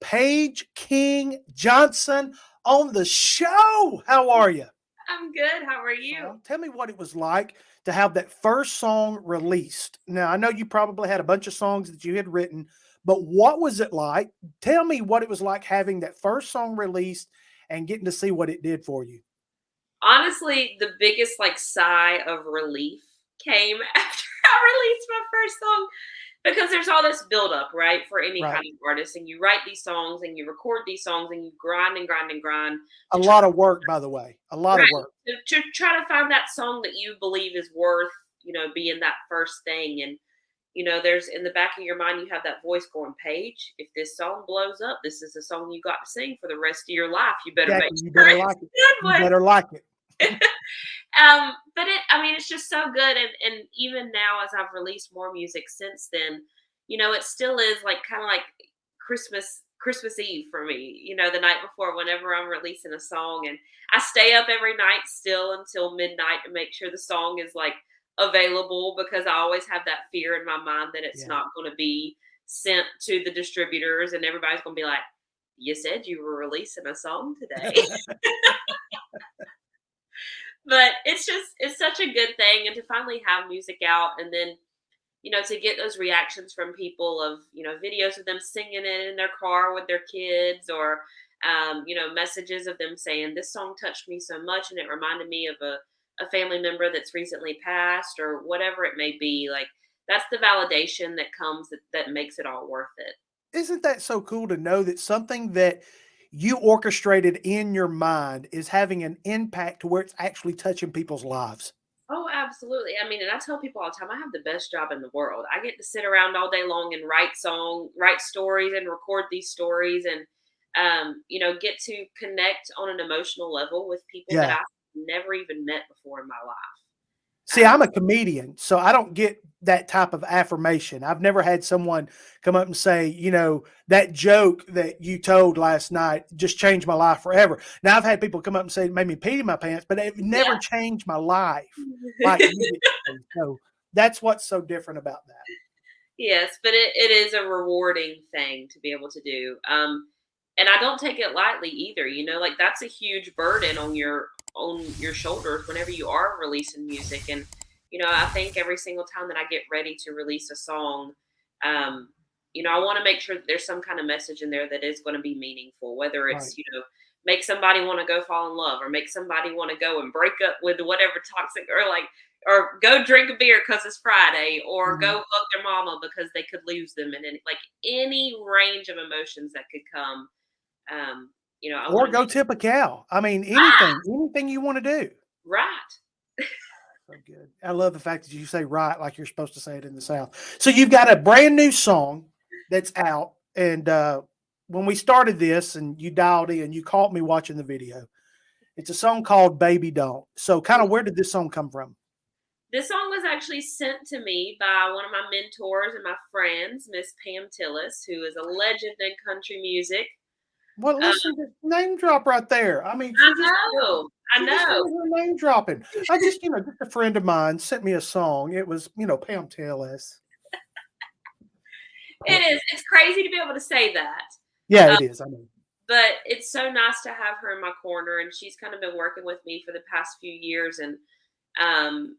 Paige King Johnson on the show. How are you? I'm good. How are you? Tell me what it was like to have that first song released. Now, I know you probably had a bunch of songs that you had written, but what was it like? Tell me what it was like having that first song released and getting to see what it did for you. Honestly, the biggest sigh of relief came after I released my first song because there's all this buildup, right, for any kind Right. of artist, and you write these songs and you record these songs and you grind and grind and grind A to try lot of work, by the way. A lot of right work. to try to find that song that you believe is worth being that first thing. And there's in the back of your mind, you have that voice going, Paige, if this song blows up, this is a song you got to sing for the rest of your life. You better make Exactly. You sure better it's like it. a good You one. better like it. But I mean, it's just so good. And even now, as I've released more music since then, it still is kind of like Christmas Eve for me, the night before, whenever I'm releasing a song. And I stay up every night still until midnight to make sure the song is available, because I always have that fear in my mind that it's Yeah. not going to be sent to the distributors and everybody's going to be like, you said you were releasing a song today. But it's such a good thing, and to finally have music out, and then to get those reactions from people of videos of them singing it in their car with their kids, or messages of them saying this song touched me so much and it reminded me of a family member that's recently passed, or whatever it may be. That's the validation that comes, that makes it all worth it. Isn't that so cool to know that something that you orchestrated in your mind is having an impact to where it's actually touching people's lives? Oh, absolutely. I mean, and I tell people all the time, I have the best job in the world. I get to sit around all day long and write stories and record these stories, and get to connect on an emotional level with people that Yeah. I've never even met before in my See, life. I'm a comedian, so I don't get that type of affirmation. I've never had someone come up and say, that joke that you told last night just changed my life forever. Now, I've had people come up and say it made me pee my pants, but it never Yeah. changed my life like you get to. So that's what's so different about that. Yes, but it is a rewarding thing to be able to do. And I don't take it lightly either. That's a huge burden on your shoulders whenever you are releasing music. And I think every single time that I get ready to release a song, um, I want to make sure that there's some kind of message in there that is going to be meaningful, whether Right. it's make somebody want to go fall in love, or make somebody want to go and break up with whatever toxic, or go drink a beer because it's Friday, or go Mhm. hug their mama because they could lose them, and any range of emotions that could come. Um, I Or want to go make tip a cow. I mean, right, anything you wanna do. right. So good. I love the fact that you say "right" like you're supposed to say it in the South. So you've got a brand new song that's out, and, when we started this and you dialed in, you caught me watching the video. It's a song called "Baby Don't." So kinda where did this song come from? This song was actually sent to me by one of my mentors and my friends, Miss Pam Tillis, who is a legend in country music. Well, Uh, listen to name drop right there. I mean, I know, I she just know. over here name dropping. Just a friend of mine sent me a song. It was, Pam Tillis. It is. It's crazy to be able to say that. Yeah, Uh, it is. I mean, but it's so nice to have her in my corner, and she's kind of been working with me for the past few years. And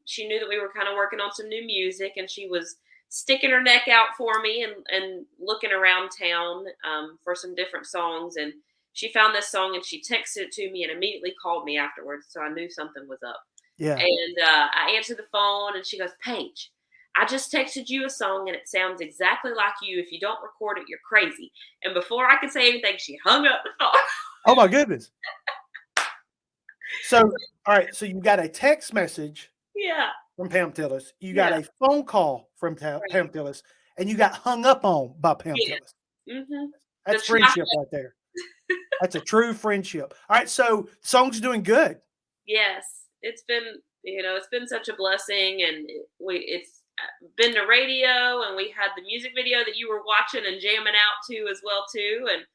she knew that we were kind of working on some new music, and she was sticking her neck out for me, and looking around town for some different songs. And she found this song, and she texted it to me and immediately called me afterwards, so I knew something was up. yeah. And I answered the phone, and she goes, Paige, I just texted you a song and it sounds exactly like you. If you don't record it, you're crazy. And before I could say anything, she hung up the phone. Oh my goodness. So, all right. So you got a text message Yeah. from Pam Tillis. You got Yeah. a phone call from Pam Tillis, and you got hung up on by Pam Yeah. Tillis. Hmm. The That's friendship trifecta. right there. That's a true friendship. All right. So song's doing good. Yes. It's been such a blessing. And it's been to radio, and we had the music video that you were watching and jamming out to as well too. And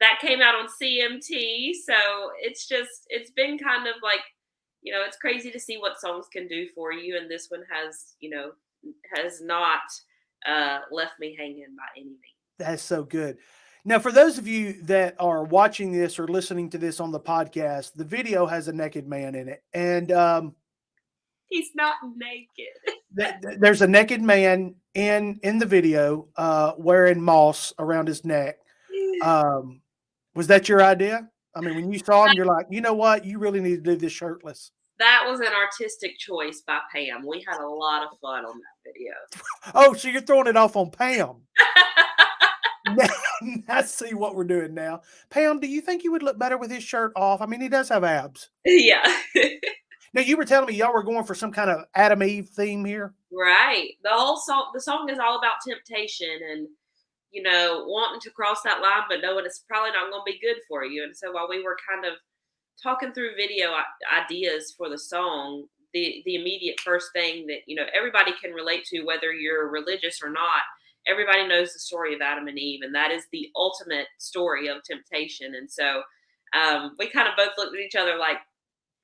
that came out on CMT. So it's been kind of it's crazy to see what songs can do for you. And this one has not left me hanging by any means. That's so good. Now, for those of you that are watching this or listening to this on the podcast, the video has a naked man in it, and He's not naked. there's a naked man in the video wearing moss around his neck. Was that your idea? I mean, when you saw him, you're like, you know what? You really need to do this shirtless. That was an artistic choice by Pam. We had a lot of fun on that video. Oh, so you're throwing it off on Pam. I see what we're doing now. Pam, do you think you would look better with his shirt off? I mean, he does have abs. Yeah. Now, you were telling me y'all were going for some kind of Adam Eve theme here. Right. The song is all about temptation and, wanting to cross that line, but knowing it's probably not going to be good for you. And so while we were kind of talking through video ideas for the song, the immediate first thing that, everybody can relate to, whether you're religious or not, everybody knows the story of Adam and Eve, and that is the ultimate story of temptation. And so we kind of both looked at each other like,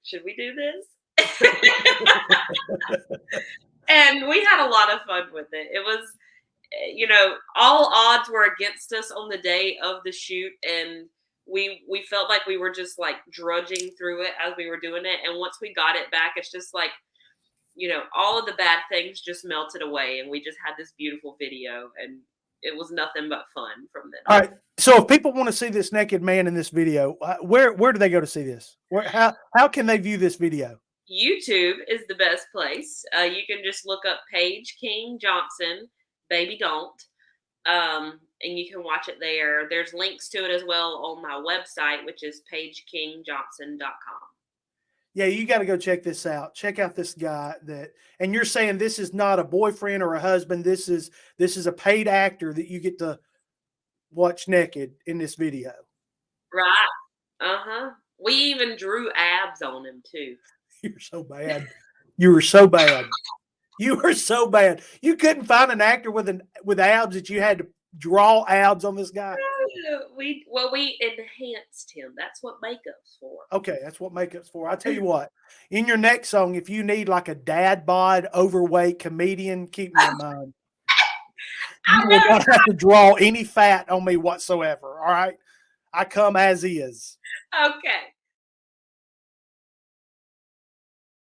should we do this? And we had a lot of fun with it. It was, all odds were against us on the day of the shoot, and we felt like we were just like drudging through it as we were doing it. And once we got it back, it's just like, all of the bad things just melted away, and we just had this beautiful video, and it was nothing but fun from then. All right. So if people want to see this naked man in this video, where do they go to see this? How can they view this video? YouTube is the best place. You can just look up Paige King Johnson, Baby Don't, and you can watch it there. There's links to it as well on my website, which is pagekingjohnson.com. Yeah, you got to go check this out. Check out this guy and you're saying this is not a boyfriend or a husband. This is a paid actor that you get to watch naked in this video. Right. Uh-huh. We even drew abs on him too. You're so bad. You were so bad. You were so bad. You couldn't find an actor with abs that you had to draw abs on this guy. We enhanced him. That's what makeup's for. Okay, that's what makeup's for. I'll tell you what. In your next song, if you need like a dad bod, overweight comedian, keep me in mind. You will not have to draw any fat on me whatsoever. All right, I come as is. Okay.